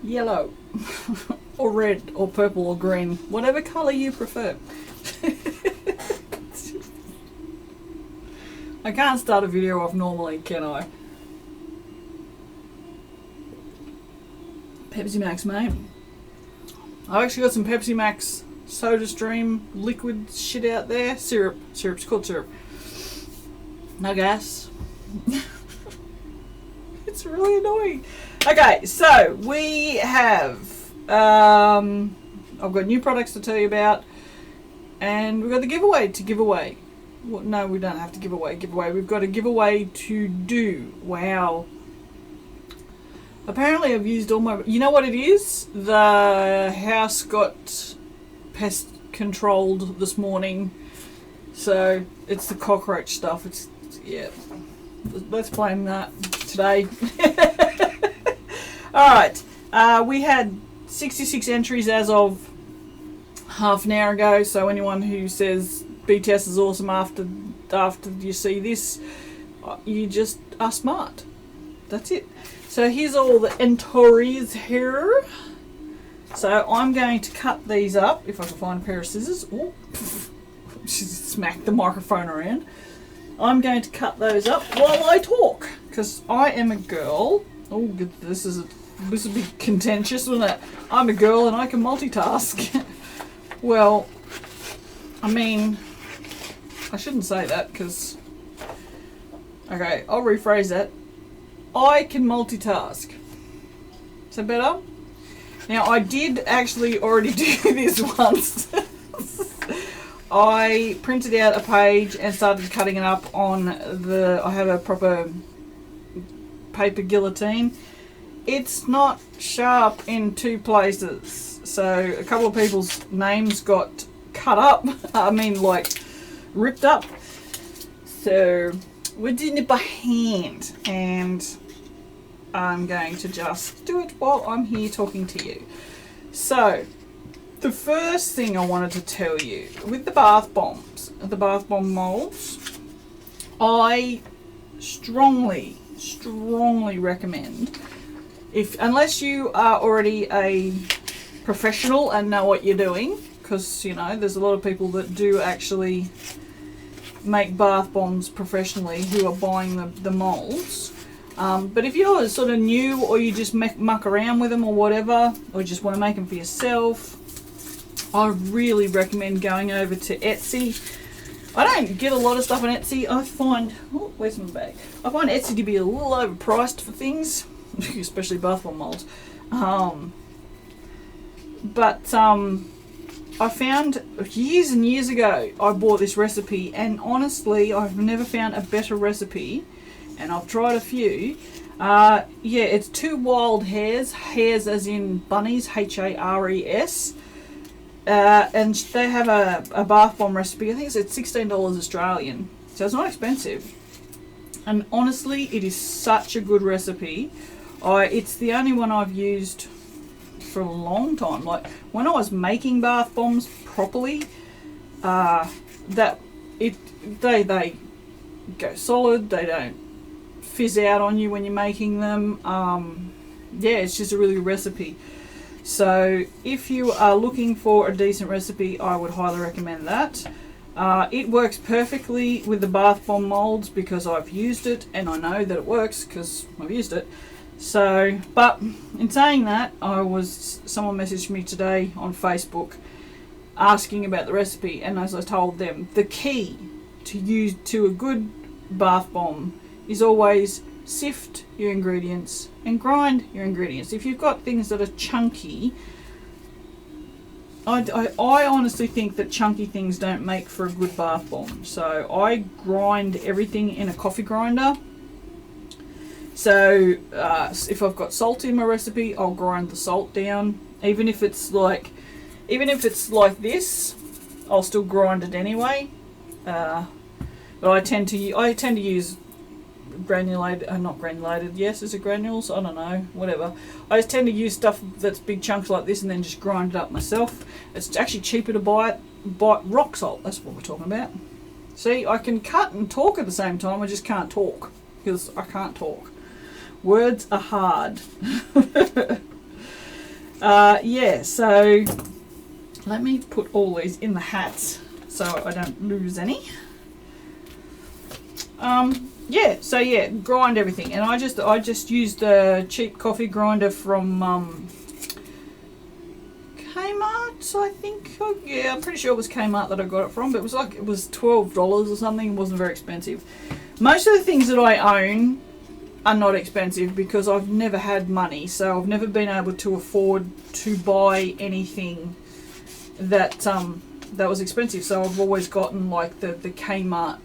yellow or red or purple or green, whatever colour you prefer. I can't start a video off normally, can I? Pepsi Max, mate. I've actually got some Pepsi Max Soda Stream liquid shit out there. Syrup. Syrup's called syrup. No gas. It's really annoying. Okay, so we have I've got new products to tell you about, and we've got the giveaway to give away. Well, no, we don't have to give away. We've got a giveaway to do. Wow. Apparently I've used all my... You know what it is? The house got pest controlled this morning. So it's the cockroach stuff. It's yeah. Let's blame that today. Alright. We had 66 entries as of half an hour ago. So anyone who says BTS is awesome after you see this, you just are smart. That's it. So here's all the entries here. So I'm going to cut these up if I can find a pair of scissors. Oh, just smacked the microphone around. I'm going to cut those up while I talk because I am a girl. Oh, this will be contentious, wouldn't it? I'm a girl and I can multitask. Well, I mean, I shouldn't say that because... Okay, I'll rephrase that. I can multitask. Is that better? Now, I did actually already do this once. I printed out a page and started cutting it up on I have a proper paper guillotine. It's not sharp in two places. So a couple of people's names got cut up. I mean, like, ripped up. So we're doing it by hand, and I'm going to just do it while I'm here talking to you. So the first thing I wanted to tell you with the bath bombs, the bath bomb molds, I strongly recommend, unless you are already a professional and know what you're doing, because you know there's a lot of people that do actually make bath bombs professionally who are buying the molds. But if you're sort of new, or you just muck around with them or whatever, or just want to make them for yourself, I really recommend going over to Etsy. I don't get a lot of stuff on Etsy. I find... Oh, where's my bag? I find Etsy to be a little overpriced for things, especially bath bomb molds. I found years and years ago, I bought this recipe, and honestly, I've never found a better recipe, and I've tried a few. Yeah, it's 2 wild hares as in bunnies, Hares, and they have a bath bomb recipe. I think it's $16 Australian, so it's not expensive. And honestly, it is such a good recipe. It's the only one I've used for a long time. Like when I was making bath bombs properly, they go solid. They don't fizz out on you when you're making them. Yeah, it's just a really good recipe. So if you are looking for a decent recipe, I would highly recommend that. It works perfectly with the bath bomb molds because I've used it and I know that it works because I've used it. So, but in saying that, someone messaged me today on Facebook asking about the recipe, and as I told them, the key to a good bath bomb is always sift your ingredients and grind your ingredients. If you've got things that are chunky, I honestly think that chunky things don't make for a good bath bomb. So I grind everything in a coffee grinder. So if I've got salt in my recipe, I'll grind the salt down. Even if it's like this, I'll still grind it anyway. But I tend to use granulated, not granulated. Yes, is it granules? I don't know. Whatever. I just tend to use stuff that's big chunks like this, and then just grind it up myself. It's actually cheaper to buy rock salt. That's what we're talking about. See, I can cut and talk at the same time. I just can't talk because I can't talk. Words are hard. Yeah, so let me put all these in the hats so I don't lose any. Yeah, so yeah, grind everything, and I just used a cheap coffee grinder from Kmart, I think. Oh, yeah, I'm pretty sure it was Kmart that I got it from, but it was $12 or something. It wasn't very expensive. Most of the things that I own are not expensive because I've never had money, so I've never been able to afford to buy anything that that was expensive. So I've always gotten like the Kmart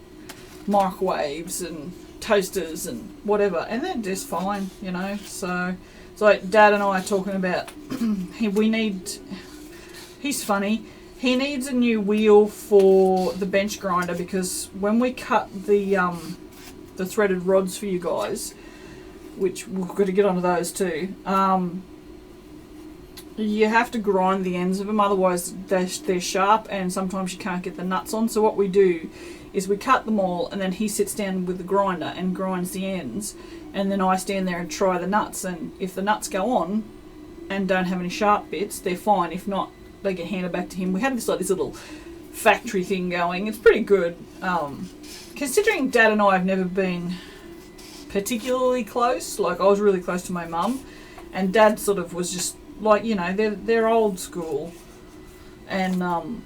microwaves and toasters and whatever, and they're just fine, you know. So it's like Dad and I are talking about he's funny, he needs a new wheel for the bench grinder, because when we cut the threaded rods for you guys, which we've got to get onto those too, you have to grind the ends of them, otherwise they're sharp and sometimes you can't get the nuts on. So what we do is we cut them all, and then he sits down with the grinder and grinds the ends, and then I stand there and try the nuts, and if the nuts go on and don't have any sharp bits, they're fine. If not, they get handed back to him. We have this little factory thing going. It's pretty good, considering Dad and I have never been particularly close. Like, I was really close to my mum, and Dad sort of was just like, you know, they're old school, and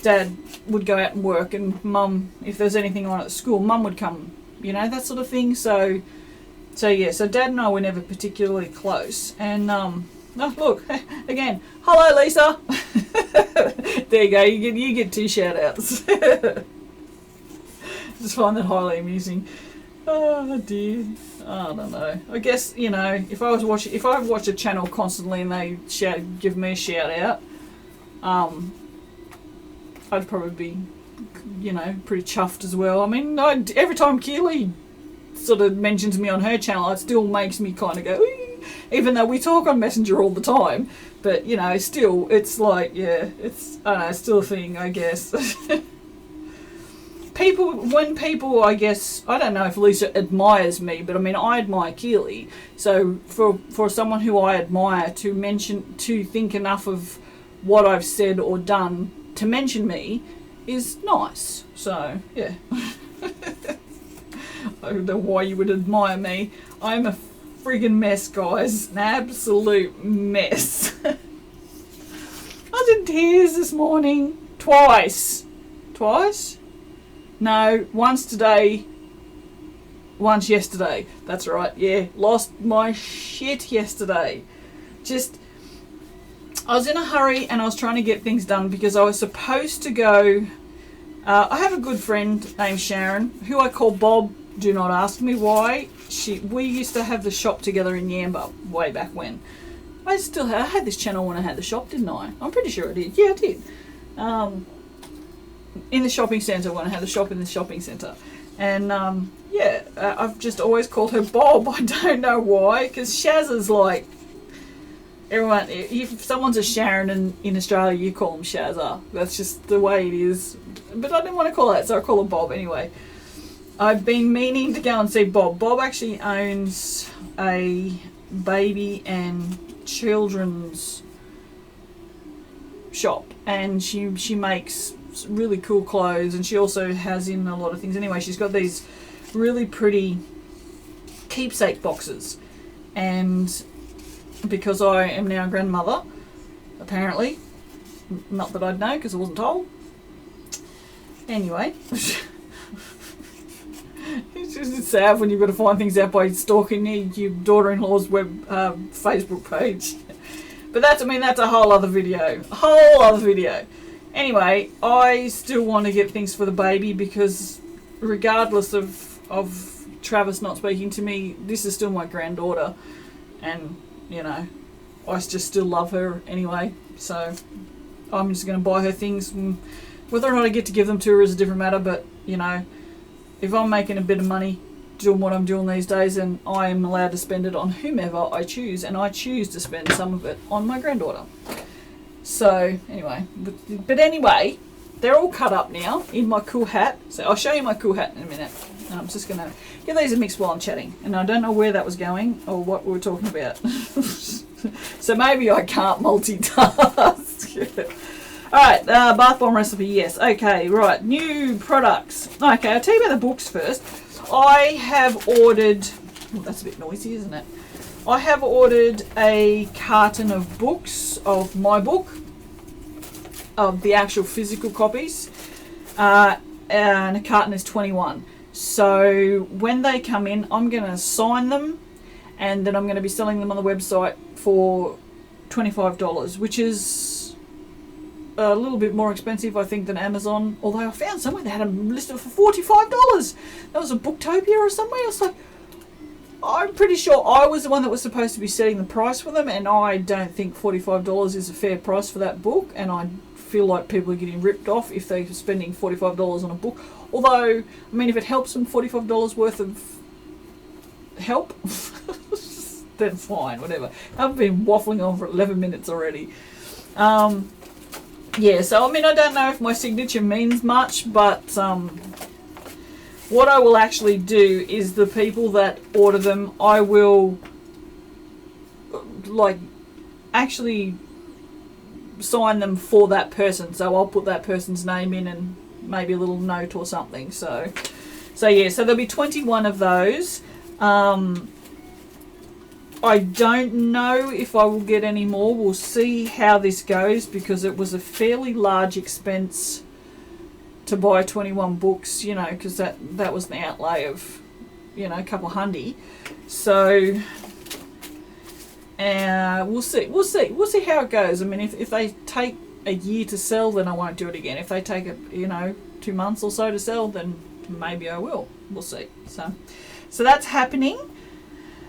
Dad would go out and work, and Mum, if there's anything on at school, Mum would come, you know, that sort of thing. So yeah, so Dad and I were never particularly close. And oh, look, again, hello Lisa. There you go, you get 2 shout outs. Just find that highly amusing. Oh dear, I don't know. I guess, you know, if I watch a channel constantly and they give me a shout out, I'd probably be, you know, pretty chuffed as well. I mean, every time Keely sort of mentions me on her channel, it still makes me kind of go, ee, even though we talk on Messenger all the time. But, you know, still, it's like, yeah, it's, I don't know, it's still a thing, I guess. When people, I guess, I don't know if Lisa admires me, but I mean, I admire Keely. So for someone who I admire to think enough of what I've said or done to mention me is nice. So yeah. I don't know why you would admire me. I'm a friggin' mess, guys. An absolute mess. I was in tears this morning. Twice? No, once today, once yesterday. That's right, yeah. Lost my shit yesterday. I was in a hurry and I was trying to get things done because I was supposed to go. I have a good friend named Sharon, who I call Bob. Do not ask me why. We used to have the shop together in Yamba way back when. I had this channel when I had the shop, didn't I? I'm pretty sure I did. Yeah, I did. In the shopping centre, when I had the shop in the shopping centre. And yeah, I've just always called her Bob. I don't know why, because Shaz is like, everyone, if someone's a Sharon in Australia, you call them Shazza. That's just the way it is. But I didn't want to call her that, so I call her Bob anyway. I've been meaning to go and see Bob. Bob actually owns a baby and children's shop, and she makes really cool clothes, and she also has in a lot of things. Anyway, she's got these really pretty keepsake boxes, and because I am now a grandmother, apparently, not that I'd know because I wasn't told. Anyway, it's just sad when you've got to find things out by stalking your daughter-in-law's Facebook page. But that's a whole other video. Anyway, I still want to get things for the baby because regardless of Travis not speaking to me, this is still my granddaughter, and you know, I just still love her anyway. So I'm just going to buy her things. Whether or not I get to give them to her is a different matter, but you know, if I'm making a bit of money doing what I'm doing these days, then I am allowed to spend it on whomever I choose, and I choose to spend some of it on my granddaughter. So anyway, but anyway, they're all cut up now in my cool hat. So I'll show you my cool hat in a minute. And I'm just going to get these a mix while I'm chatting. And I don't know where that was going or what we were talking about. So maybe I can't multitask. Alright, bath bomb recipe, yes. Okay, right, new products. Okay, I'll tell you about the books first. I have ordered, oh, that's a bit noisy, isn't it? I have ordered a carton of books of my book, of the actual physical copies, and a carton is 21. So when they come in, I'm going to sign them, and then I'm going to be selling them on the website for $25, which is a little bit more expensive, I think, than Amazon. Although I found somewhere they had them listed for $45. That was a Booktopia or somewhere. I was like, I'm pretty sure I was the one that was supposed to be setting the price for them, and I don't think $45 is a fair price for that book, and I feel like people are getting ripped off if they're spending $45 on a book. Although, I mean, if it helps them $45 worth of help, then fine, whatever. I've been waffling on for 11 minutes already. Yeah, so I mean, I don't know if my signature means much, but what I will actually do is the people that order them, I will like actually sign them for that person. So I'll put that person's name in and maybe a little note or something. So yeah, so there'll be 21 of those. I don't know if I will get any more. We'll see how this goes, because it was a fairly large expense to buy 21 books, you know, because that was the outlay of, you know, a couple hundy. So we'll see how it goes. I mean, if they take a year to sell, then I won't do it again. If they take 2 months or so to sell, then maybe I will. We'll see. So that's happening.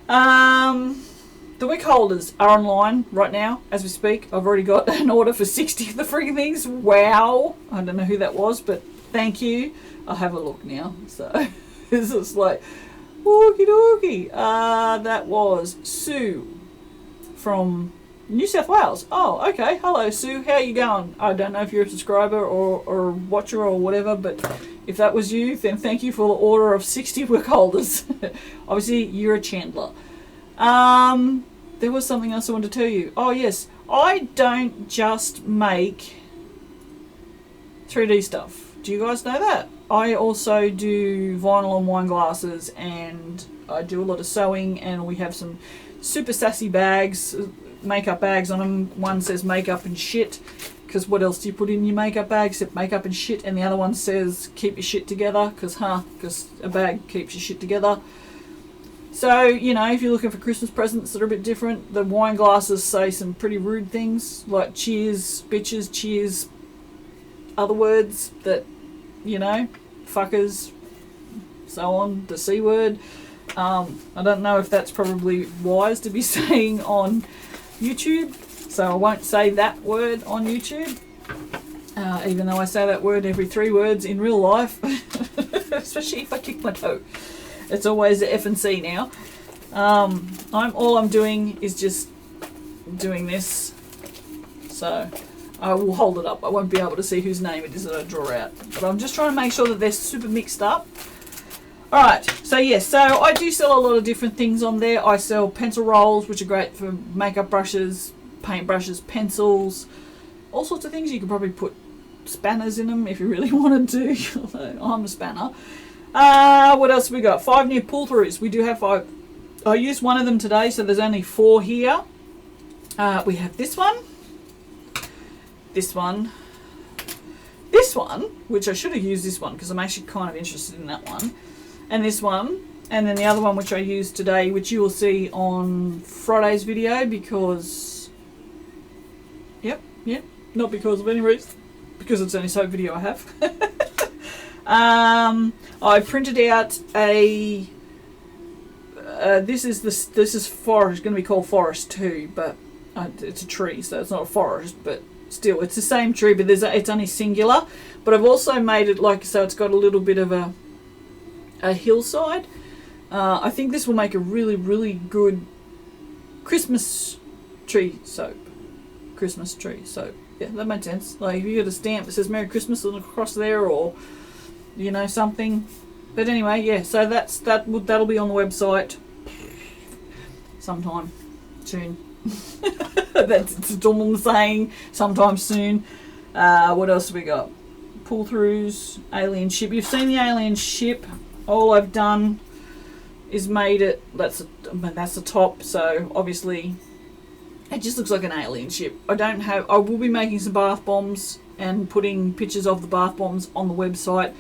The wick holders are online right now as we speak. I've already got an order for 60 of the freaking things. Wow. I don't know who that was, but thank you. I'll have a look now. So this is like, okie dokie. That was Sue from New South Wales. Oh, okay. Hello, Sue. How you going? I don't know if you're a subscriber or watcher or whatever, but if that was you, then thank you for the order of 60 wick holders. Obviously, you're a Chandler. There was something else I wanted to tell you. Oh, yes. I don't just make 3D stuff. Do you guys know that? I also do vinyl on wine glasses, and I do a lot of sewing, and we have some super sassy bags, makeup bags on them. One says makeup and shit, because what else do you put in your makeup bag except makeup and shit? And the other one says keep your shit together, because a bag keeps your shit together. So, you know, if you're looking for Christmas presents that are a bit different, the wine glasses say some pretty rude things, like cheers, bitches, cheers, other words that, you know, fuckers, so on, the C word. I don't know if that's probably wise to be saying on YouTube, so I won't say that word on YouTube, even though I say that word every 3 words in real life, especially if I kick my toe. It's always the F and C now. All I'm doing is just doing this, so I will hold it up. I won't be able to see whose name it is that I draw out, but I'm just trying to make sure that they're super mixed up. Alright, so yes, so I do sell a lot of different things on there. I sell pencil rolls, which are great for makeup brushes, paint brushes, pencils, all sorts of things. You could probably put spanners in them if you really wanted to. I'm a spanner. What else have we got? 5 new pull-throughs. We do have 5. I used one of them today, so there's only 4 here. We have this one, this one, this one, which I should have used this one because I'm actually kind of interested in that one, and this one, and then the other one which I used today, which you will see on Friday's video, because yep, not because of any reason, because it's the only soap video I have. I printed out a this is forest, going to be called Forest 2, but it's a tree, so it's not a forest, but still it's the same tree, but it's only singular. But I've also made it like so it's got a little bit of a hillside. I think this will make a really, really good Christmas tree soap. Christmas tree soap. Yeah, that makes sense. Like if you get a stamp that says Merry Christmas across there, or you know, something. But anyway, yeah, so that'll be on the website sometime soon. That's all I'm saying. Sometime soon. What else have we got? Pull-throughs, alien ship. You've seen the alien ship. All I've done is made it. That's the top. So obviously, it just looks like an alien ship. I will be making some bath bombs and putting pictures of the bath bombs on the website.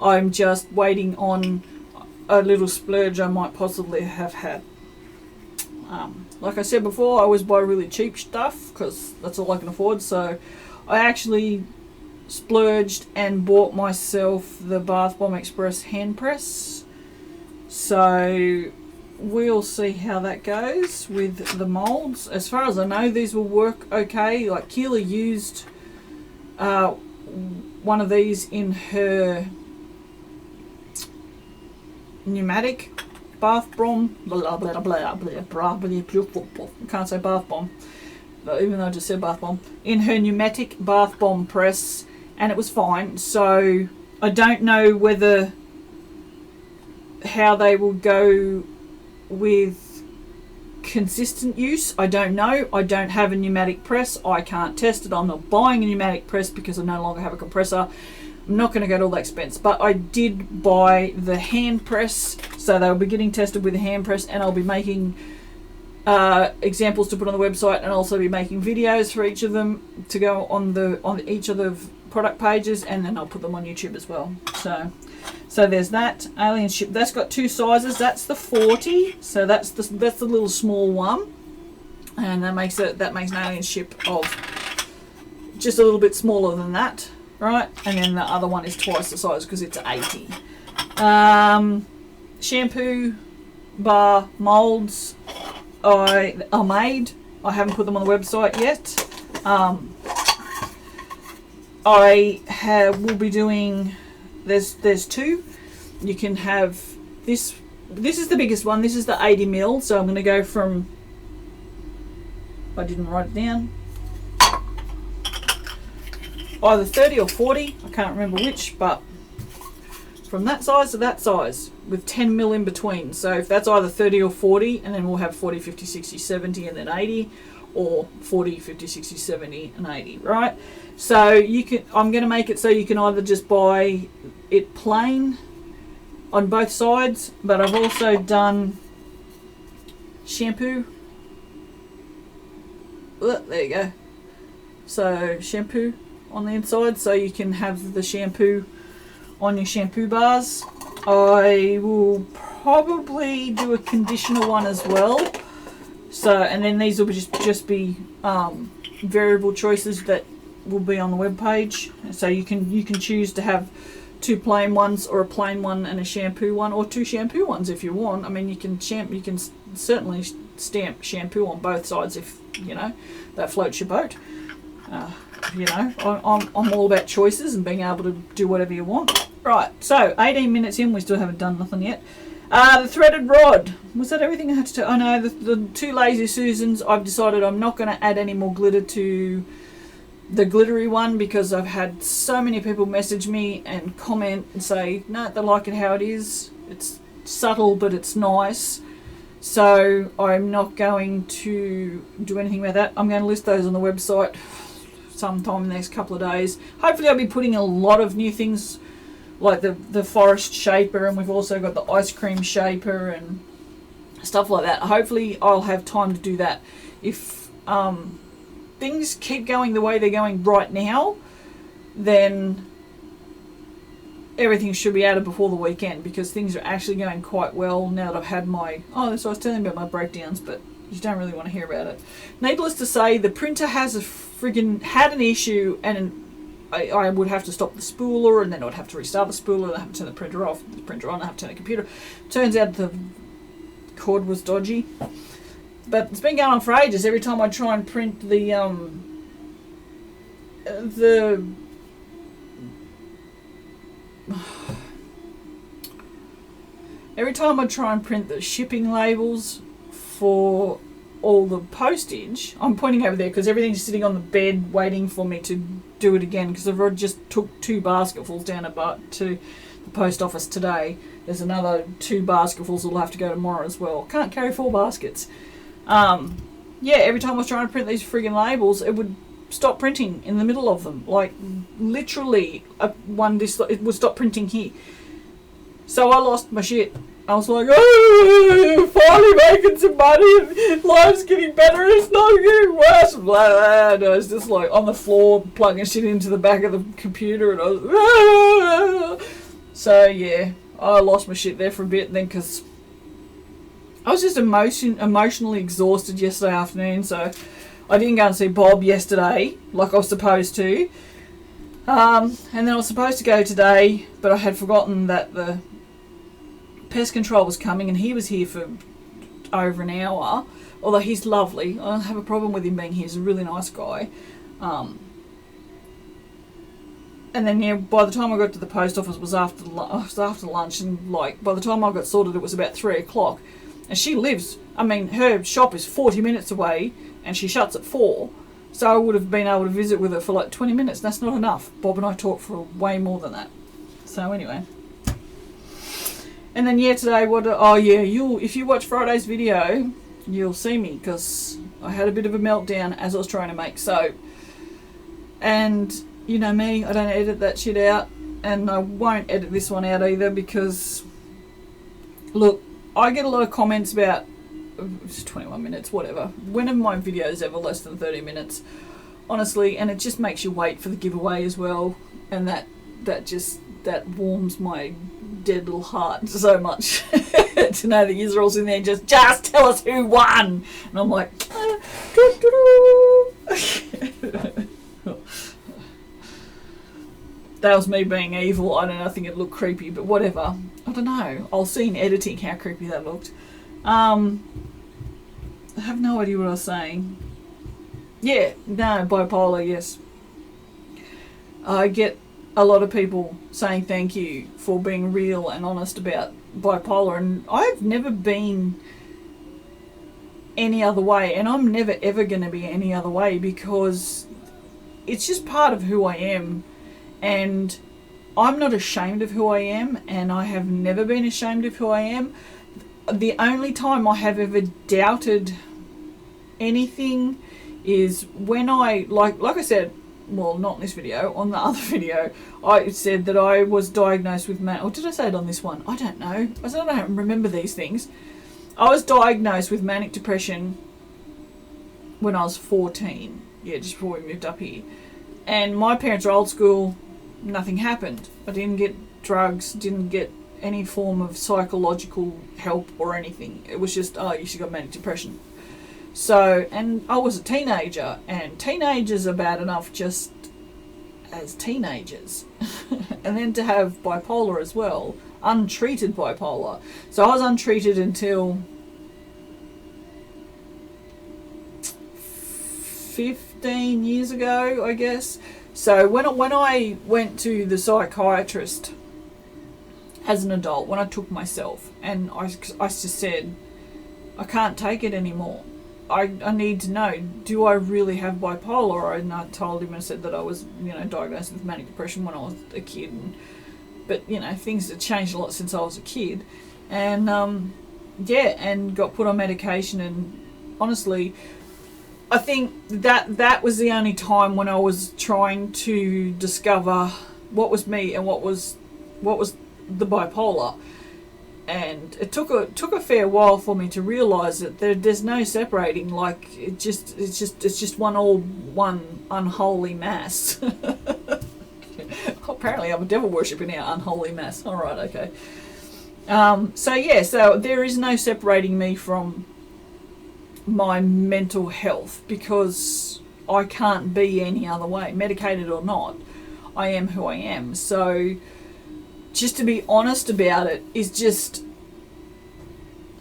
I'm just waiting on a little splurge I might possibly have had. Like I said before, I always buy really cheap stuff because that's all I can afford. So I actually splurged and bought myself the Bath Bomb Express hand press. So we'll see how that goes with the molds. As far as I know, these will work okay. Like Keela used one of these in her pneumatic bath bomb. Blah blah blah blah blah blah blah. Can't say bath bomb, even though I just said bath bomb. In her pneumatic bath bomb press, and it was fine. So I don't know how they will go with consistent use. I don't know. I don't have a pneumatic press. I can't test it. I'm not buying a pneumatic press because I no longer have a compressor. I'm not going to go to all that expense, but I did buy the hand press, so they'll be getting tested with the hand press, and I'll be making examples to put on the website, and also be making videos for each of them to go on each of the product pages, and then I'll put them on YouTube as well. So there's that alien ship. That's got two sizes. That's the 40, so that's the little small one, and that makes an alien ship of just a little bit smaller than that. Right, and then the other one is twice the size because it's 80. Shampoo bar molds are made. I haven't put them on the website yet. Will be doing. There's two. You can have this. This is the biggest one. This is the 80 ml. So I'm going to go from. I didn't write it down. Either 30 or 40, I can't remember which, but from that size to that size with 10 mil in between. So if that's either 30 or 40, and then we'll have 40, 50, 60, 70, and then 80, or 40, 50, 60, 70, and 80, right? So I'm going to make it so you can either just buy it plain on both sides, but I've also done shampoo. There you go. So shampoo on the inside, so you can have the shampoo on your shampoo bars. I will probably do a conditioner one as well. So, and then these will just be variable choices that will be on the web page. So you can choose to have two plain ones, or a plain one and a shampoo one, or two shampoo ones if you want. I mean, you can certainly stamp shampoo on both sides if that floats your boat. I'm all about choices and being able to do whatever you want. Right, so 18 minutes in, we still haven't done nothing yet. The threaded rod. Was that everything I had to tell? Oh no, the two Lazy Susans, I've decided I'm not going to add any more glitter to the glittery one, because I've had so many people message me and comment and say, no, they like it how it is. It's subtle, but it's nice. So I'm not going to do anything about that. I'm going to list those on the website sometime in the next couple of days. Hopefully I'll be putting a lot of new things, like the forest shaper, and we've also got the ice cream shaper and stuff like that. Hopefully I'll have time to do that. If things keep going the way they're going right now, then everything should be added before the weekend, because things are actually going quite well now that I've had my... Oh, so I was telling you about my breakdowns, but you don't really want to hear about it. Needless to say, the printer has had an issue, and I would have to stop the spooler, and then I'd have to restart the spooler, and I'd have to turn the printer off, the printer on, I'd have to turn the computer. Turns out the cord was dodgy. But it's been going on for ages. Every time I try and print every time I try and print the shipping labels for all the postage, I'm pointing over there because everything's sitting on the bed waiting for me to do it again, because I've already just took 2 basketfuls down to the post office today. There's another 2 basketfuls that will have to go tomorrow as well. Can't carry 4 baskets. yeah, every time I was trying to print these friggin' labels, it would stop printing in the middle of them. Like, literally, it would stop printing here. So I lost my shit. I was like, oh, finally making some money, and life's getting better, and it's not getting worse. Blah, blah. And I was just like on the floor plugging shit into the back of the computer, and I was, ah. So yeah, I lost my shit there for a bit then, because I was just emotionally exhausted yesterday afternoon, so I didn't go and see Bob yesterday like I was supposed to. And then I was supposed to go today, but I had forgotten that the pest control was coming, and he was here for over an hour. Although he's lovely, I don't have a problem with him being here. He's a really nice guy. And then yeah, by the time I got to the post office, it was after lunch, and like by the time I got sorted, it was about 3 o'clock. And she lives, I mean, her shop is 40 minutes away, and she shuts at 4. So I would have been able to visit with her for like 20 minutes. That's not enough. Bob and I talked for way more than that. So anyway. And then yeah, today, if you watch Friday's video, you'll see me, because I had a bit of a meltdown as I was trying to make soap. And you know me, I don't edit that shit out, and I won't edit this one out either, because look, I get a lot of comments about it's 21 minutes, whatever. When are my videos ever less than 30 minutes? Honestly, and it just makes you wait for the giveaway as well, and that warms my dead little heart so much to know that you're all in there just tell us who won, and I'm like that was me being evil. I don't know, I think it looked creepy, but whatever. I don't know, I'll see in editing how creepy that looked. I have no idea what I was saying. Yeah, no, bipolar, yes. I get a lot of people saying thank you for being real and honest about bipolar, and I've never been any other way, and I'm never ever going to be any other way, because it's just part of who I am, and I'm not ashamed of who I am, and I have never been ashamed of who I am. The only time I have ever doubted anything is when I, like I said, well, not in this video, on the other video, I said that I was diagnosed with or did I say it on this one? I don't know. I don't remember these things. I was diagnosed with manic depression when I was 14. Yeah, just before we moved up here. And my parents are old school. Nothing happened. I didn't get drugs, didn't get any form of psychological help or anything. It was just, oh, you should got manic depression. So, and I was a teenager, and teenagers are bad enough just as teenagers. And then to have bipolar as well, untreated bipolar. So I was untreated until 15 years ago, I guess. So when I went to the psychiatrist as an adult, when I took myself, and I just said, I can't take it anymore. I need to know, do I really have bipolar? And I told him and said that I was, diagnosed with manic depression when I was a kid. But, things have changed a lot since I was a kid. And, and got put on medication. And honestly, I think that was the only time when I was trying to discover what was me and what was the bipolar. And it took a fair while for me to realise that there's no separating. Like it's just one unholy mass. Apparently, I'm a devil worshipper now. Unholy mass. All right, okay. So there is no separating me from my mental health, because I can't be any other way, medicated or not. I am who I am. So just to be honest about it is just,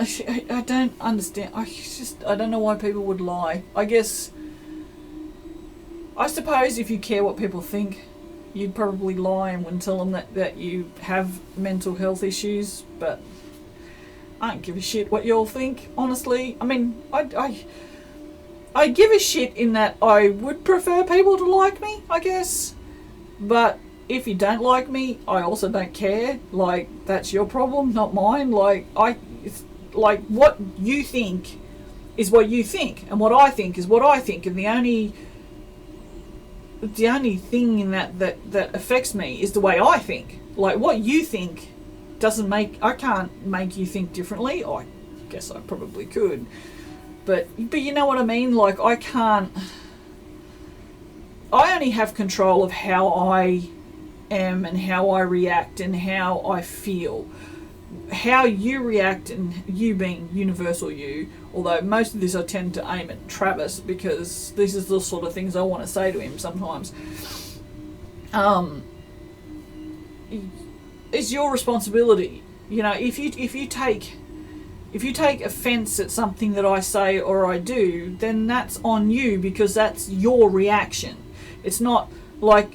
I don't understand. I don't know why people would lie. I suppose if you care what people think, you'd probably lie and wouldn't tell them that you have mental health issues. But I don't give a shit what y'all think, honestly. I mean, I give a shit in that I would prefer people to like me, I guess. But if you don't like me, I also don't care. Like, that's your problem, not mine. Like, what you think is what you think, and what I think is what I think, and the only thing in that affects me is the way I think. Like, what you think I can't make you think differently. I guess I probably could, but you know what I mean? Like, I only have control of how I am and how I react and how I feel. How you react, and you being universal you, although most of this I tend to aim at Travis, because this is the sort of things I want to say to him sometimes. It's your responsibility. You know, if you take offence at something that I say or I do, then that's on you, because that's your reaction. It's not like,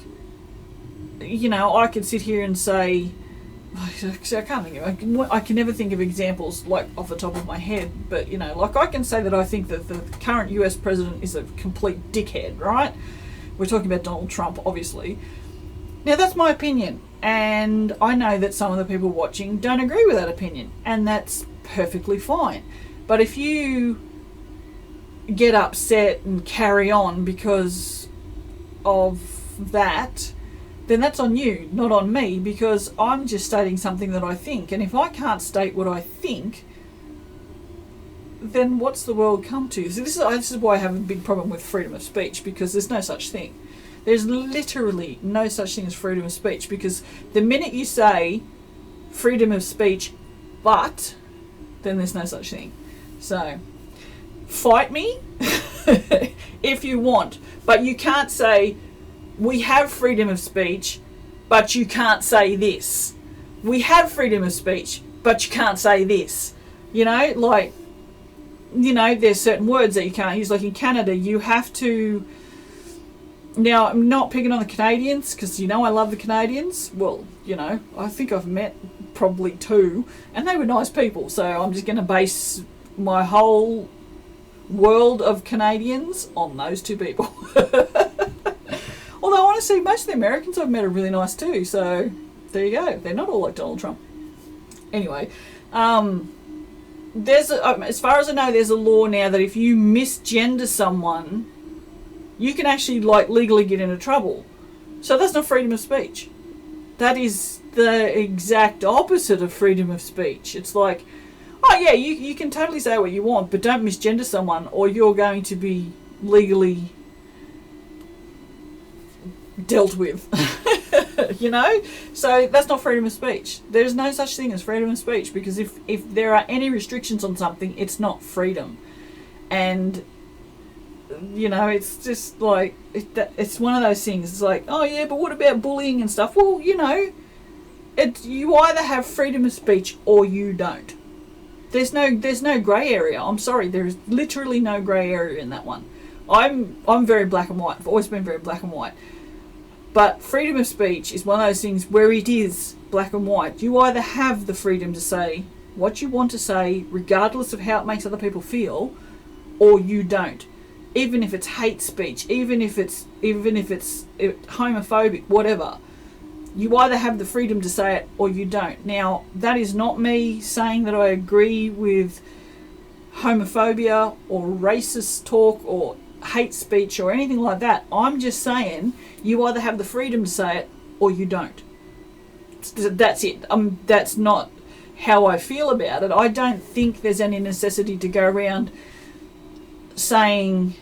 you know, I can sit here and say, I can't think of, I can never think of examples like off the top of my head, but you know, like I can say that I think that the current US president is a complete dickhead, right? We're talking about Donald Trump, obviously. Now that's my opinion, and I know that some of the people watching don't agree with that opinion, and that's perfectly fine. But if you get upset and carry on because of that, then that's on you, not on me, because I'm just stating something that I think. And if I can't state what I think, then what's the world come to? So this is why I have a big problem with freedom of speech, because there's no such thing. There's literally no such thing as freedom of speech, because the minute you say freedom of speech, but, then there's no such thing. So, fight me if you want, but you can't say, we have freedom of speech, but you can't say this. We have freedom of speech, but you can't say this. You know, like, you know, there's certain words that you can't use. Like in Canada, you have to... Now, I'm not picking on the Canadians, because you know I love the Canadians. Well, you know, I think I've met probably 2, and they were nice people. So I'm just going to base my whole world of Canadians on those 2 people. Although, honestly, most of the Americans I've met are really nice too. So, there you go. They're not all like Donald Trump. Anyway, there's as far as I know, there's a law now that if you misgender someone, you can actually, like, legally get into trouble. So that's not freedom of speech. That is the exact opposite of freedom of speech. It's like, oh yeah, you can totally say what you want, but don't misgender someone, or you're going to be legally dealt with. You know, so that's not freedom of speech. There's no such thing as freedom of speech, because if there are any restrictions on something, it's not freedom. And you know, it's just like it's one of those things. It's like, oh yeah, but what about bullying and stuff? Well, you know, you either have freedom of speech or you don't. There's no grey area. I'm sorry, there's literally no grey area in that one. I'm very black and white. I've always been very black and white. But freedom of speech is one of those things where it is black and white. You either have the freedom to say what you want to say, regardless of how it makes other people feel, or you don't. Even if it's hate speech, even if it's homophobic, whatever. You either have the freedom to say it or you don't. Now, that is not me saying that I agree with homophobia or racist talk or hate speech or anything like that. I'm just saying you either have the freedom to say it or you don't. That's it. That's not how I feel about it. I don't think there's any necessity to go around saying,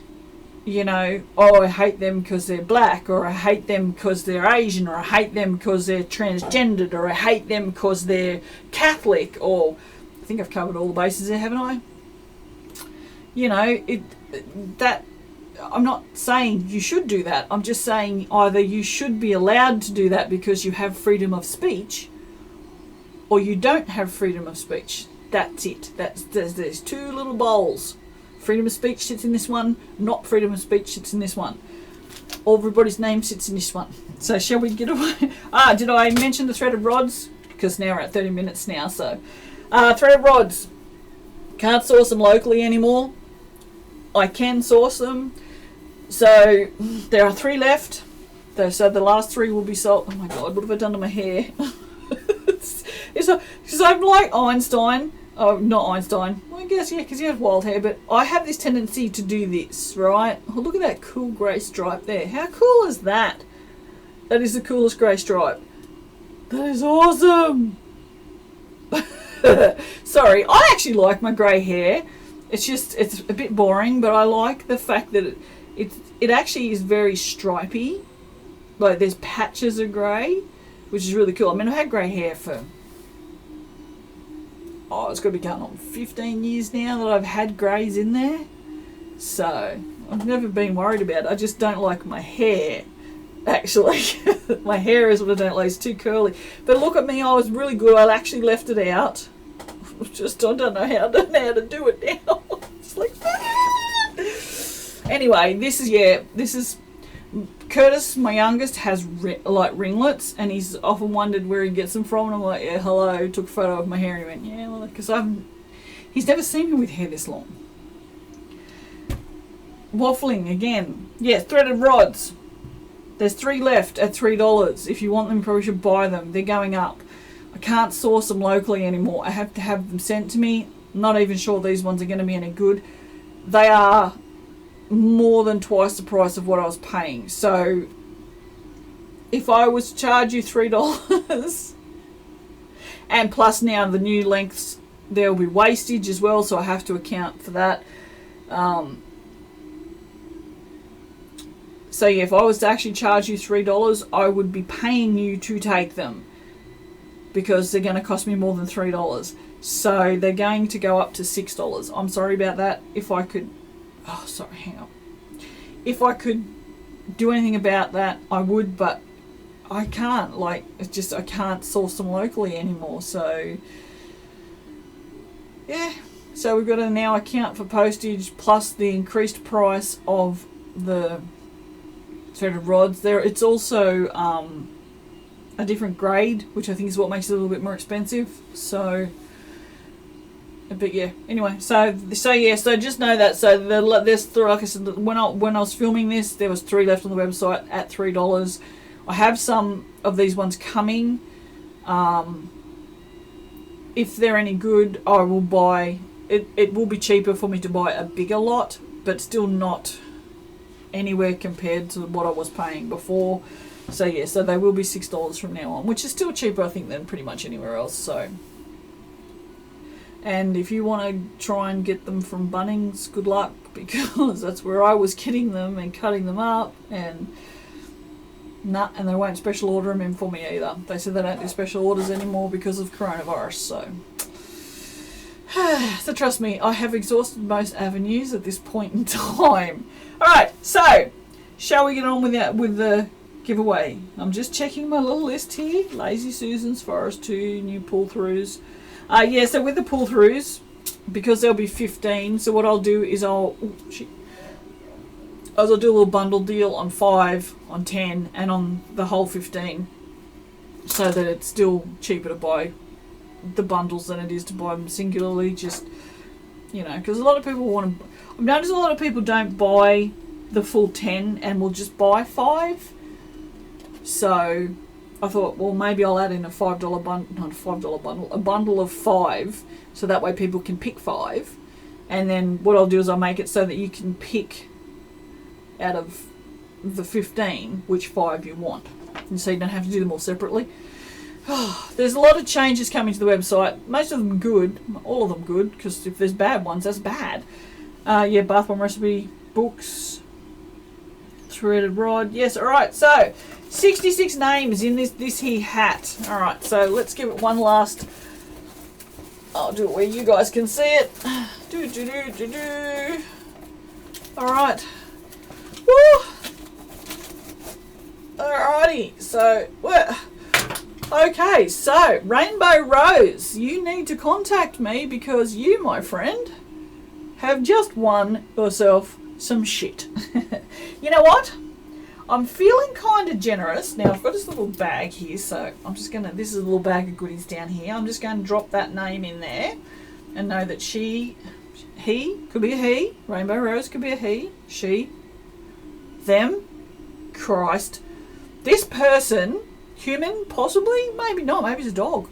you know, oh, I hate them because they're black, or I hate them because they're Asian, or I hate them because they're transgendered, or I hate them because they're Catholic, or I think I've covered all the bases there, haven't I? You know, I'm not saying you should do that. I'm just saying either you should be allowed to do that because you have freedom of speech, or you don't have freedom of speech. That's it. There's 2 little bowls. Freedom of speech sits in this one, not freedom of speech sits in this one. Everybody's name sits in this one. So shall we get away? Did I mention the threaded rods? Because now we're at 30 minutes now, so. Threaded rods. Can't source them locally anymore. I can source them. So there are 3 left. So the last 3 will be sold. Oh my God, what have I done to my hair? Because I'm like Einstein. Oh, not Einstein. Well, I guess, yeah, because he has wild hair, but I have this tendency to do this, right? Oh, look at that cool grey stripe there. How cool is that? That is the coolest grey stripe. That is awesome! Sorry, I actually like my grey hair. It's just, it's a bit boring, but I like the fact that it actually is very stripy. Like, there's patches of grey, which is really cool. I mean, I've had grey hair for... Oh, it's got to be going on 15 years now that I've had greys in there. So, I've never been worried about it. I just don't like my hair, actually. My hair is what I don't like. It's too curly. But look at me, I was really good. I actually left it out. Just, I don't know how to do it now. It's like... Anyway, this is... Curtis, my youngest, has like ringlets, and he's often wondered where he gets them from. And I'm like, yeah, hello. Took a photo of my hair, and he went, yeah, well, because he's never seen me with hair this long. Waffling again. Yeah, threaded rods. There's 3 left at $3. If you want them, you probably should buy them. They're going up. I can't source them locally anymore. I have to have them sent to me. Not even sure these ones are going to be any good. They are more than twice the price of what I was paying. So if I was to charge you $3 and plus now the new lengths, there will be wastage as well, so I have to account for that. So yeah, if I was to actually charge you $3, I would be paying you to take them because they're going to cost me more than $3. So they're going to go up to $6. I'm sorry about that. If I could... Oh, sorry, hang on. If I could do anything about that, I would, but I can't. Like, it's just, I can't source them locally anymore. So, yeah. So we've got to now account for postage plus the increased price of the threaded rods. It's also a different grade, which I think is what makes it a little bit more expensive. So... But yeah, anyway, so just know that. So there's, like I said, when I was filming this, there was 3 left on the website at $3. I have some of these ones coming. If they're any good, I will buy it. It will be cheaper for me to buy a bigger lot, but still not anywhere compared to what I was paying before. So yeah, so they will be $6 from now on, which is still cheaper, I think, than pretty much anywhere else. So. And if you want to try and get them from Bunnings, good luck, because that's where I was getting them and cutting them up, and and they won't special order them in for me either. They said they don't do special orders anymore because of coronavirus. So trust me, I have exhausted most avenues at this point in time. Alright, so shall we get on with the giveaway? I'm just checking my little list here. Lazy Susan's, Forest 2, new pull-throughs. Yeah, so with the pull-throughs, because there'll be 15, so what I'll do is I'll do a little bundle deal on 5, on 10, and on the whole 15, so that it's still cheaper to buy the bundles than it is to buy them singularly, just, you know, because a lot of people want to... I've noticed a lot of people don't buy the full 10 and will just buy 5, so... I thought, well, maybe I'll add in a $5 bundle, not a $5 bundle, a bundle of 5, so that way people can pick 5. And then what I'll do is I'll make it so that you can pick out of the 15 which 5 you want. And so you don't have to do them all separately. There's a lot of changes coming to the website. Most of them good, all of them good, because if there's bad ones, that's bad. Yeah, bath bomb recipe, books, threaded rod. Yes, alright, so... 66 names in this here hat. Alright, so let's give it one last... I'll do it where you guys can see it. Alright. Woo! Alrighty, so... Okay, so, Rainbow Rose, you need to contact me because you, my friend, have just won yourself some shit. You know what? I'm feeling kind of generous. Now, I've got this little bag here, so I'm just going to... This is a little bag of goodies down here. I'm just going to drop that name in there and know that he, could be a he, Rainbow Rose could be a he, she, them, Christ, this person, human, possibly, maybe not, maybe it's a dog.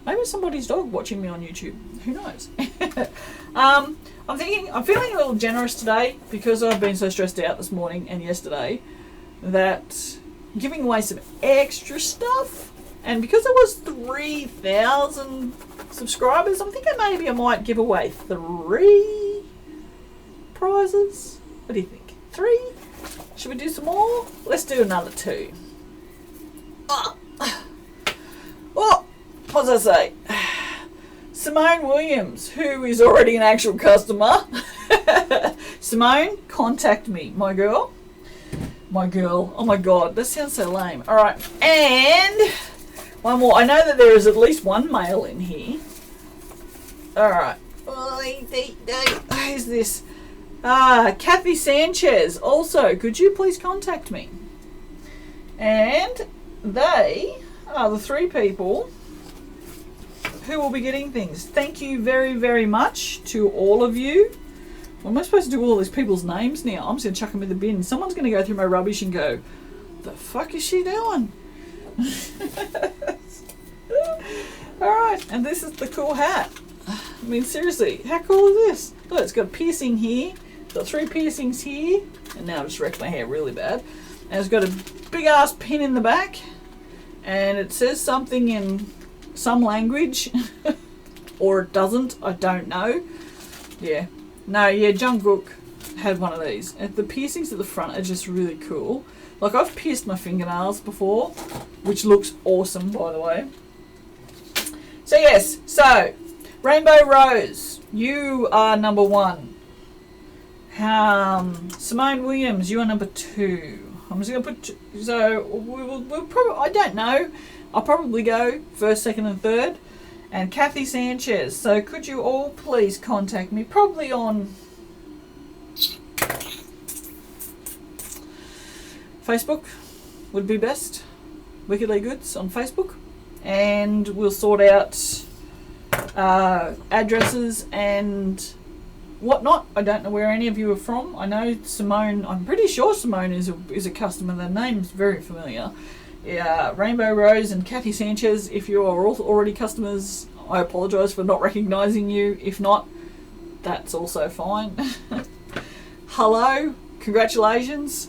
Maybe somebody's dog watching me on YouTube. Who knows? I'm feeling a little generous today because I've been so stressed out this morning and yesterday that giving away some extra stuff, and because it was 3,000 subscribers, I'm thinking maybe I might give away 3 prizes. What do you think? 3? Should we do some more? Let's do another 2. Oh, what does I say? Simone Williams, who is already an actual customer. Simone, contact me, my girl. My girl. Oh my god, that sounds so lame. Alright, and one more. I know that there is at least one male in here. Alright. Who's this? Kathy Sanchez. Also, could you please contact me? And they are the 3 people who will be getting things. Thank you very, very much to all of you. What am I supposed to do with all these people's names now? I'm just going to chuck them in the bin. Someone's going to go through my rubbish and go, the fuck is she doing? Alright, and this is the cool hat. I mean, seriously, how cool is this? Look, it's got a piercing here. It's got 3 piercings here. And now I've just wrecked my hair really bad. And it's got a big ass pin in the back. And it says something in some language. Or it doesn't. I don't know. Yeah. No, yeah, Jungkook had one of these. And the piercings at the front are just really cool. Like, I've pierced my fingernails before, which looks awesome, by the way. So, yes. So, Rainbow Rose, you are number 1. Simone Williams, you are number 2. I'm just going to put... So, we'll probably... I don't know. I'll probably go first, second and third. And Kathy Sanchez. So could you all please contact me? Probably on Facebook would be best. Wickedly Goods on Facebook. And we'll sort out addresses and whatnot. I don't know where any of you are from. I know Simone, I'm pretty sure Simone is a customer. Their name's very familiar. Yeah, Rainbow Rose and Kathy Sanchez, if you are already customers, I apologise for not recognising you. If not, that's also fine. Hello, congratulations.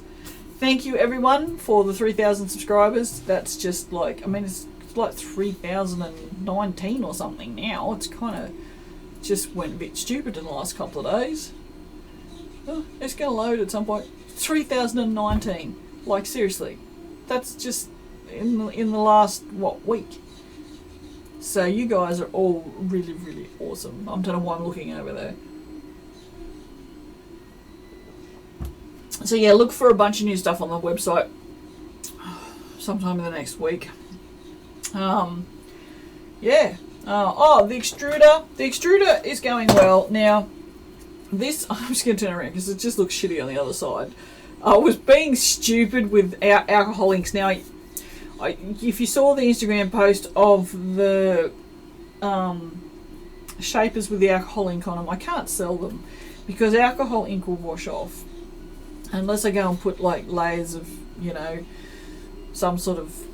Thank you everyone for the 3,000 subscribers. That's just like, I mean, it's like 3,019 or something now. It's kind of just went a bit stupid in the last couple of days. Oh, it's going to load at some point. 3,019. Like, seriously. That's just... in the last week. So you guys are all really, really awesome. I don't know why I'm looking over there. So yeah, look for a bunch of new stuff on the website sometime in the next week. Yeah. The extruder is going well. Now this, I'm just going to turn around because it just looks shitty on the other side. I was being stupid with our alcohol inks. Now if you saw the Instagram post of the shapers with the alcohol ink on them, I can't sell them because alcohol ink will wash off unless I go and put like layers of, you know, some sort of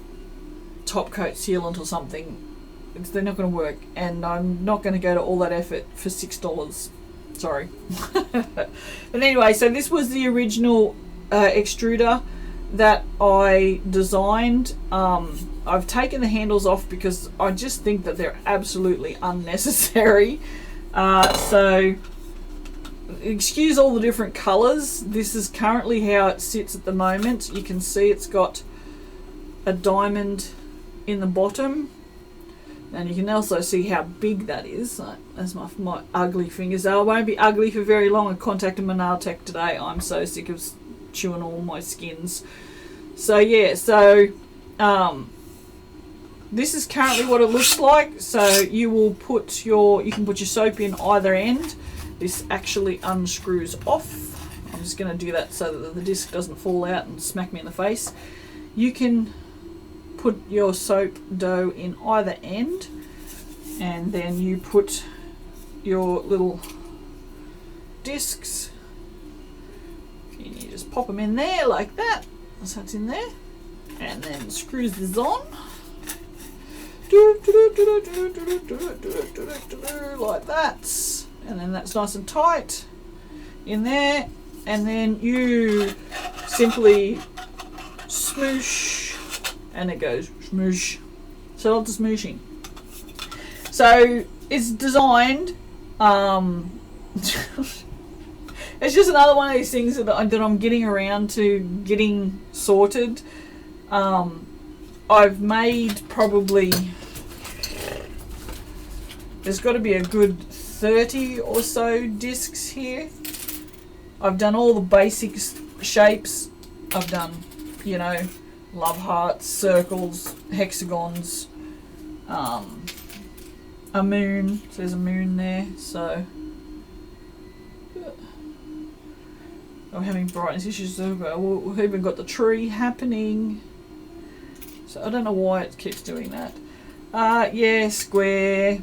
top coat sealant or something. They're not going to work, and I'm not going to go to all that effort for $6. Sorry. But anyway, so this was the original extruder that I designed. I've taken the handles off because I just think that they're absolutely unnecessary. So excuse all the different colours. This is currently how it sits at the moment. You can see it's got a diamond in the bottom, and you can also see how big that is. That's my ugly fingers. I won't be ugly for very long. I contacted my nail tech today. I'm so sick of chewing all my skins. So yeah, this is currently what it looks like. So you can put your soap in either end. This actually unscrews off. I'm just going to do that so that the disc doesn't fall out and smack me in the face. You can put your soap dough in either end, and then you put your little discs. And you just pop them in there like that. So that's in there. And then screws this on. like that, and then that's nice and tight in there, and then you simply smoosh and it goes smoosh. So lots of smooshing. So it's designed, it's just another one of these things that I'm getting around to getting sorted. I've made probably, there's got to be a good 30 or so discs here. I've done all the basic shapes. I've done, you know, love hearts, circles, hexagons, a moon. So there's a moon there. So I'm having brightness issues. We've even got the tree happening. So I don't know why it keeps doing that. Yeah, square,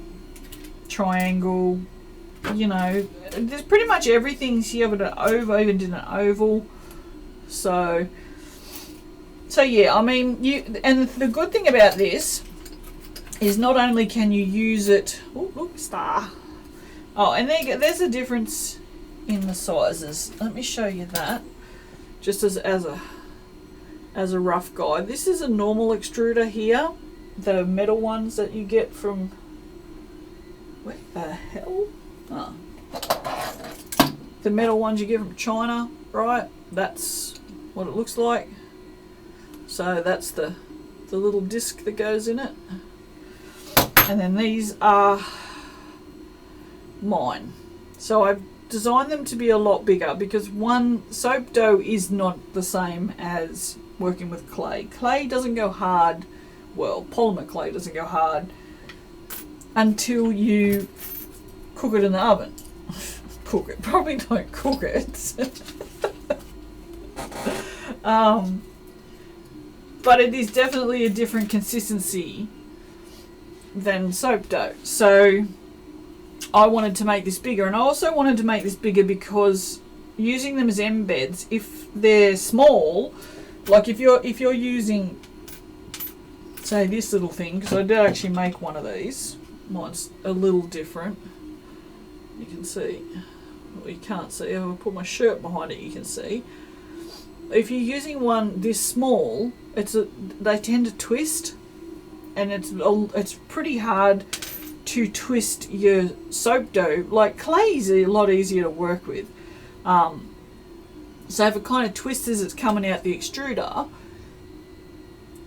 triangle, you know, there's pretty much everything's here, but an oval, I even did an oval. So yeah, I mean, and the good thing about this is not only can you use it, oh look, star. Oh, and there's a difference in the sizes. Let me show you that, just as a rough guide. This is a normal extruder here, the metal ones that you get from, where the hell? Oh. The metal ones you get from China, right? That's what it looks like. So that's the little disc that goes in it. And then these are mine. So I've designed them to be a lot bigger because one, soap dough is not the same as working with clay. Clay doesn't go hard, well, polymer clay doesn't go hard until you cook it in the oven. Cook it, probably don't cook it. But it is definitely a different consistency than soap dough. So I wanted to make this bigger, and I also wanted to make this bigger because using them as embeds, if they're small, like if you're using, say, this little thing, because I did actually make one of these. Mine's a little different. You can see, well, you can't see. If I put my shirt behind it, you can see. If you're using one this small, they tend to twist, and it's pretty hard to twist your soap dough. Like clay's a lot easier to work with. So if it kind of twists as it's coming out the extruder,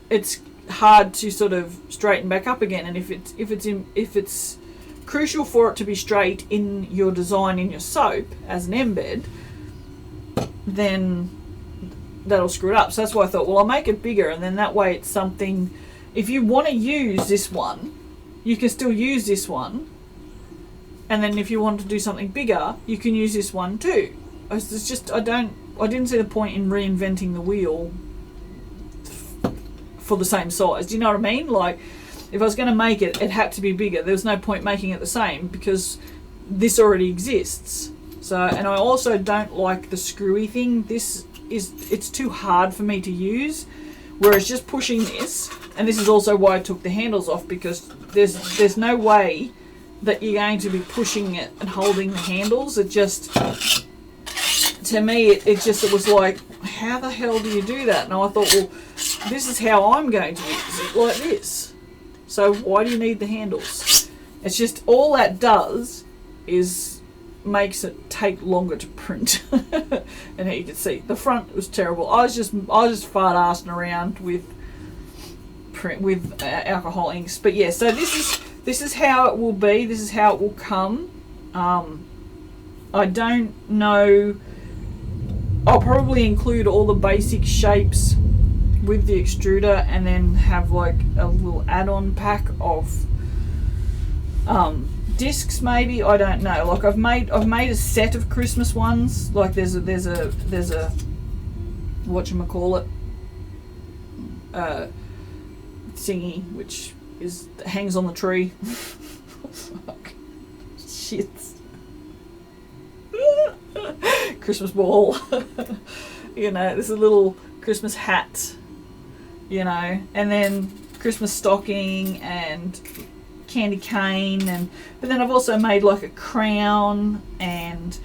it's hard to sort of straighten back up again. And if it's crucial for it to be straight in your design in your soap as an embed, then that'll screw it up. So that's why I thought, well, I'll make it bigger, and then that way it's something, if you want to use this one, you can still use this one, and then if you want to do something bigger, you can use this one too. It's just, I didn't see the point in reinventing the wheel for the same size. Do you know what I mean? Like, if I was going to make it, it had to be bigger. There was no point making it the same because this already exists. So, and I also don't like the screwy thing. It's too hard for me to use, whereas just pushing this, and this is also why I took the handles off, because there's no way that you're going to be pushing it and holding the handles. It just, to me, it was like, how the hell do you do that? And I thought, well, this is how I'm going to use it, like this. So why do you need the handles? It's just, all that does is makes it take longer to print. And here you can see the front was terrible. I was just fart assing around with alcohol inks. But yeah, so this is how it will be. This is how it will come. I don't know. I'll probably include all the basic shapes with the extruder, and then have like a little add-on pack of discs, maybe. I don't know. Like I've made a set of Christmas ones. Like there's a whatchamacallit, thingy, which hangs on the tree. Fuck. Shit. Christmas ball. You know, there's a little Christmas hat, you know, and then Christmas stocking and candy cane, but then I've also made like a crown and,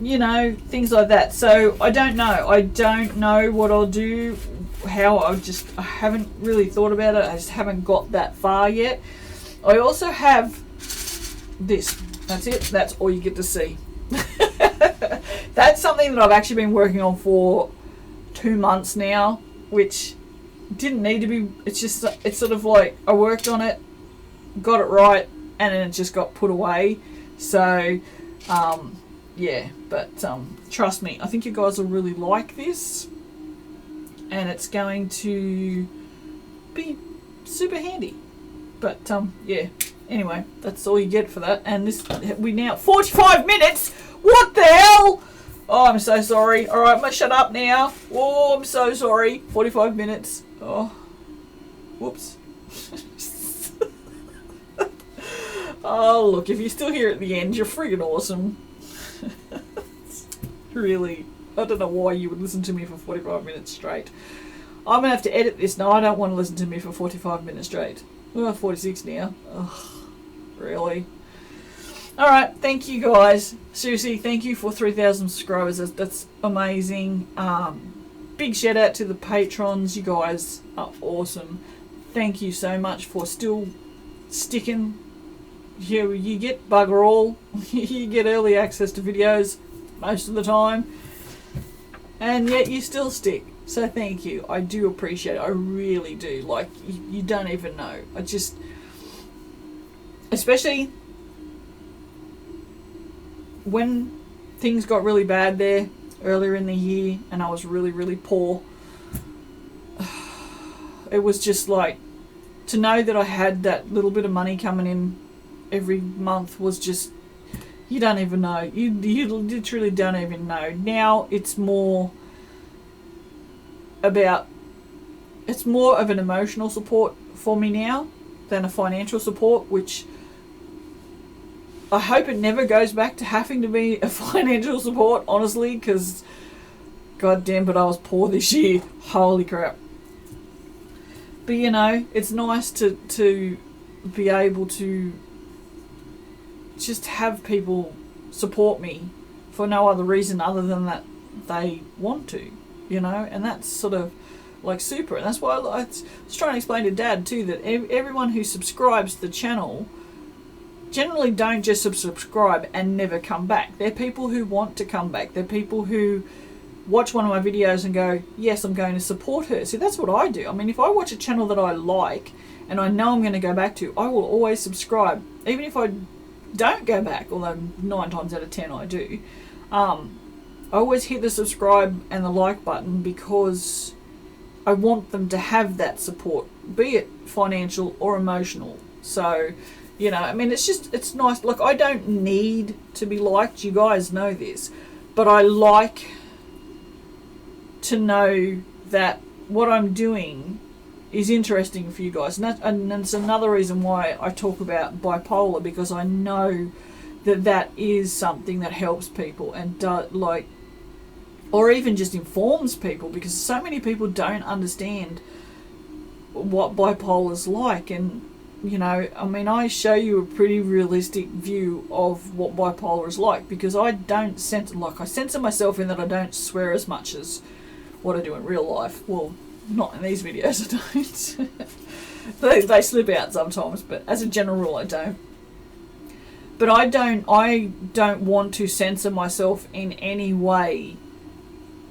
you know, things like that. So I don't know what I'll do, how I haven't really thought about it. I just haven't got that far yet. I also have this. That's it. That's all you get to see. That's something that I've actually been working on for 2 months now, which didn't need to be. It's sort of like I worked on it, got it right, and then it just got put away. So yeah, but trust me, I think you guys will really like this, and it's going to be super handy. But yeah, anyway, that's all you get for that. And we now 45 minutes. What the hell? Oh, I'm so sorry. All right, I'm gonna shut up now. Oh, I'm so sorry. 45 minutes. Oh, whoops. Oh, look, if you're still here at the end, you're friggin' awesome. Really, I don't know why you would listen to me for 45 minutes straight. I'm gonna have to edit this. No, I don't want to listen to me for 45 minutes straight. Oh, 46 now. Ugh, really? Alright, thank you guys. Seriously, thank you for 3,000 subscribers. That's amazing. Big shout out to the patrons. You guys are awesome. Thank you so much for still sticking. You get bugger all. You get early access to videos most of the time. And yet you still stick. So thank you. I do appreciate it. I really do. Like, you don't even know. Especially when things got really bad there earlier in the year and I was really, really poor, it was just like, to know that I had that little bit of money coming in every month was just, you don't even know. You literally don't even know. Now it's more of an emotional support for me now than a financial support, which I hope it never goes back to having to be a financial support, honestly, because goddamn, but I was poor this year. Holy crap. But you know, it's nice to be able to just have people support me for no other reason other than that they want to, you know, and that's sort of like super. And that's why I was trying to explain to Dad too, that everyone who subscribes to the channel generally don't just subscribe and never come back. They're people who want to come back. They're people who watch one of my videos and go, yes, I'm going to support her. See, that's what I do. I mean, if I watch a channel that I like and I know I'm going to go back to, I will always subscribe, even if I don't go back, although 9 times out of 10 I do. I always hit the subscribe and the like button because I want them to have that support, be it financial or emotional. So, you know, I mean, it's nice. Like, I don't need to be liked. You guys know this. But I like to know that what I'm doing is interesting for you guys. And that's another reason why I talk about bipolar, because I know that is something that helps people and or even just informs people, because so many people don't understand what bipolar's like. And you know, I mean, I show you a pretty realistic view of what bipolar is like, because I don't I censor myself in that I don't swear as much as what I do in real life. Well, not in these videos, I don't. they slip out sometimes, but as a general rule, I don't. But I don't want to censor myself in any way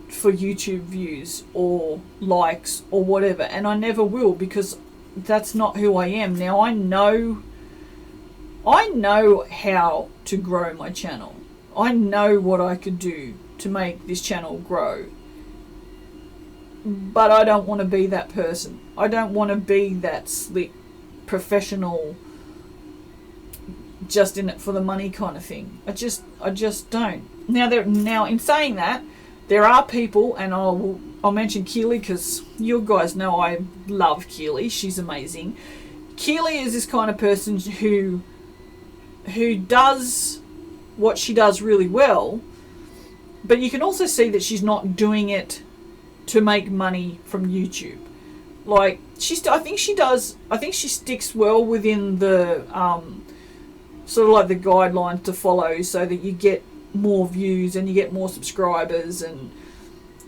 for YouTube views or likes or whatever, and I never will, because that's not who I am. Now I know how to grow my channel. I know what I could do to make this channel grow. But I don't want to be that person. I don't want to be that slick, professional, just in it for the money kind of thing. I just don't. Now in saying that, there are people, and I'll mention Keely, because you guys know I love Keely. She's amazing. Keely is this kind of person who does what she does really well, but you can also see that she's not doing it to make money from YouTube. like I think she does. I think she sticks well within the sort of like the guidelines to follow, so that you get more views and you get more subscribers. And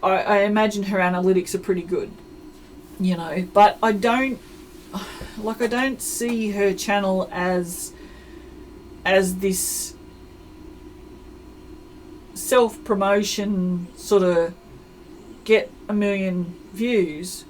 I imagine her analytics are pretty good, you know. But I don't see her channel as this self-promotion sort of get a million views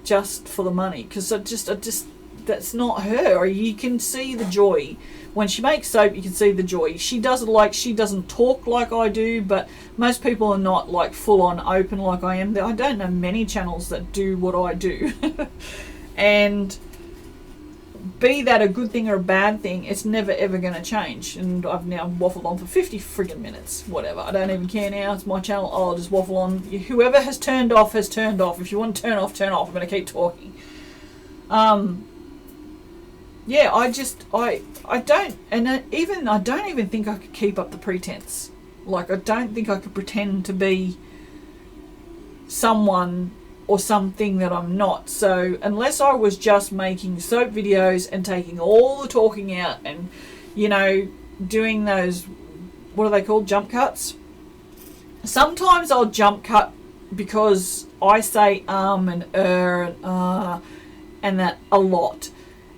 just for the money, because I just that's not her. You can see the joy when she makes soap. You can see the joy. She doesn't talk like I do, but most people are not like full on open like I am. I don't know many channels that do what I do. And be that a good thing or a bad thing, it's never ever going to change. And I've now waffled on for 50 friggin' minutes. Whatever, I don't even care now. It's my channel. I'll just waffle on. Whoever has turned off has turned off. If you want to turn off, turn off. I'm going to keep talking. Yeah, I don't even think I could keep up the pretense. Like, I don't think I could pretend to be someone or something that I'm not. So unless I was just making soap videos and taking all the talking out and, you know, doing those, what are they called, jump cuts? Sometimes I'll jump cut because I say and and that a lot.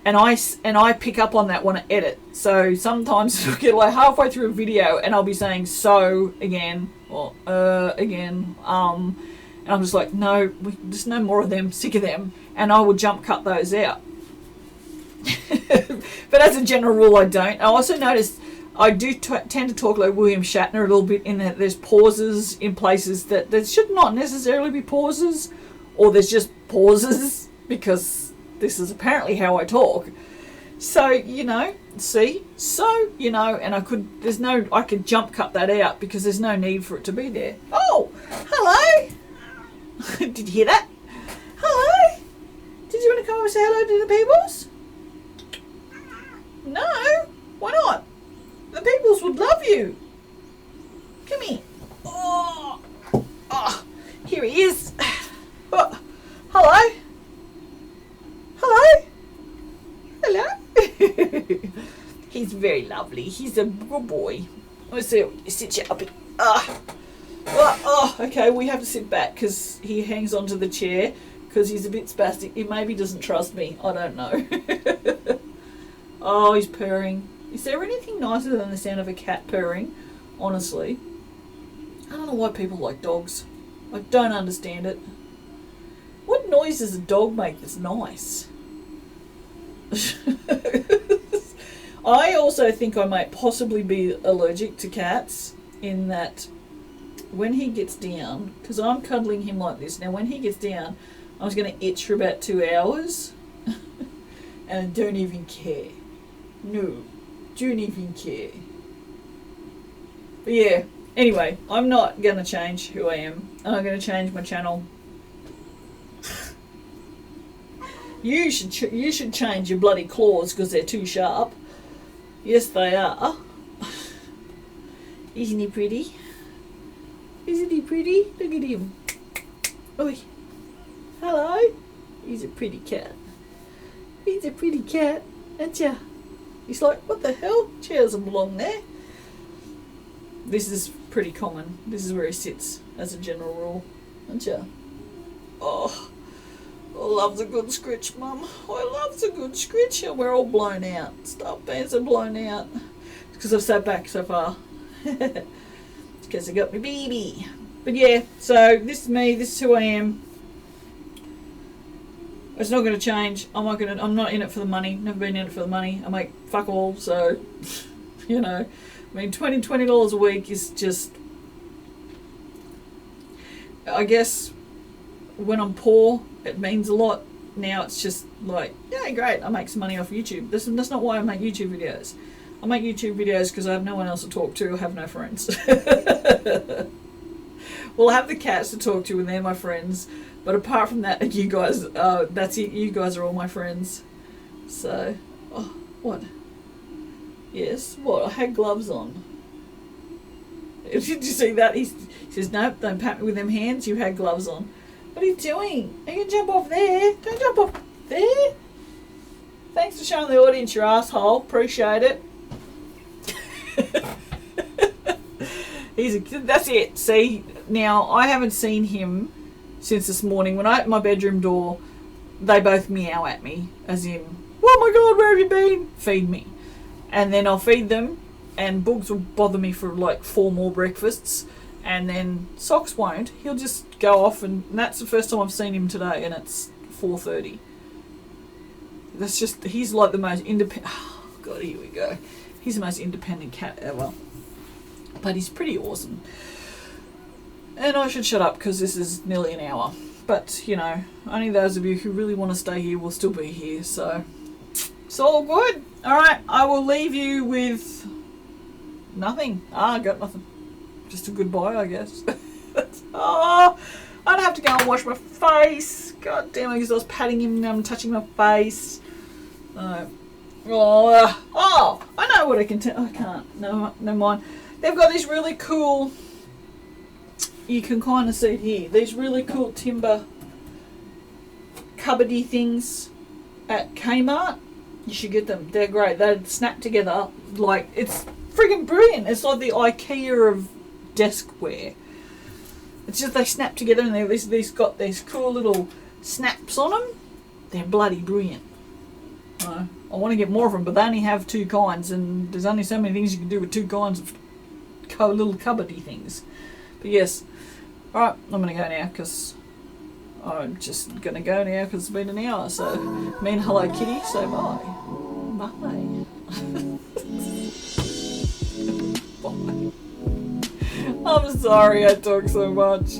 And I pick up on that when I edit. So sometimes I'll get like halfway through a video and I'll be saying so again, or again, and I'm just like, no, there's no more of them, sick of them. And I will jump cut those out. But as a general rule, I don't. I also notice I do tend to talk like William Shatner a little bit, in that there's pauses in places that there should not necessarily be pauses, or there's just pauses, because this is apparently how I talk. So, you know, and I could jump cut that out because there's no need for it to be there. Oh, hello. Did you hear that? Hello? Did you want to come over and say hello to the peoples? No? Why not? The peoples would love you. Come here. Oh, here he is. Oh, hello? Hello? Hello? He's very lovely. He's a good boy. Let's see. Sit you up. Okay, we have to sit back because he hangs onto the chair because he's a bit spastic. He maybe doesn't trust me. I don't know. Oh, he's purring. Is there anything nicer than the sound of a cat purring? Honestly. I don't know why people like dogs. I don't understand it. What noise does a dog make that's nice? I also think I might possibly be allergic to cats, in that when he gets down, because I'm cuddling him like this, now when he gets down, I was going to itch for about 2 hours, and I don't even care. No, don't even care. But yeah, anyway, I'm not going to change who I am, and I'm going to change my channel. You should change your bloody claws because they're too sharp. Yes, they are. Isn't he pretty? Isn't he pretty? Look at him. Oi. Hello. He's a pretty cat. He's a pretty cat, aren't ya? He's like, what the hell? Chair doesn't belong there. This is pretty common. This is where he sits as a general rule, aren't ya? Oh. I love the good scritch, Mum. I love the good scritch. And we're all blown out. Stuff bands are blown out. It's because I've sat back so far. It's because I got my baby. But yeah, so this is me. This is who I am. It's not going to change. I'm not in it for the money. Never been in it for the money. I make fuck all. So, you know, I mean, $20 a week is just, I guess, when I'm poor, it means a lot. Now it's just like, yeah, great, I make some money off YouTube. That's not why I make YouTube videos. I make YouTube videos because I have no one else to talk to. I have no friends. Well, I have the cats to talk to and they're my friends. But apart from that, you guys, that's it. You guys are all my friends. So, oh, what? Yes, what? I had gloves on. Did you see that? He says, nope, don't pat me with them hands. You had gloves on. What are you doing? Are you gonna jump off there? Don't jump off there. Thanks for showing the audience your asshole. Appreciate it. That's it. See, now I haven't seen him since this morning. When I opened my bedroom door, they both meow at me, as in, oh my god, where have you been? Feed me. And then I'll feed them, and Boogs will bother me for like 4 more breakfasts, and then Socks won't. He'll just go off, and that's the first time I've seen him today, and it's 4:30. That's just, he's like the most independent, oh god, here we go. He's the most independent cat ever. But he's pretty awesome. And I should shut up because this is nearly an hour. But, you know, only those of you who really want to stay here will still be here. So, it's all good. Alright, I will leave you with nothing. I got nothing. Just a goodbye, I guess. Oh, I'd have to go and wash my face. God damn it, because I was patting him and touching my face. Oh, I know what I can tell. I can't. No, never mind. They've got these really cool, you can kind of see it here, these really cool timber cupboardy things at Kmart. You should get them. They're great. They snap together like, it's friggin' brilliant. It's like the IKEA of deskwear. It's just they snap together and they've got these cool little snaps on them. They're bloody brilliant. I want to get more of them, but they only have 2 kinds, and there's only so many things you can do with 2 kinds of little cupboardy things. But yes, alright, I'm going to go now because I'm just going to go now because it's been an hour. So, me and Hello Kitty, say bye. Bye. Bye. I'm sorry I talk so much.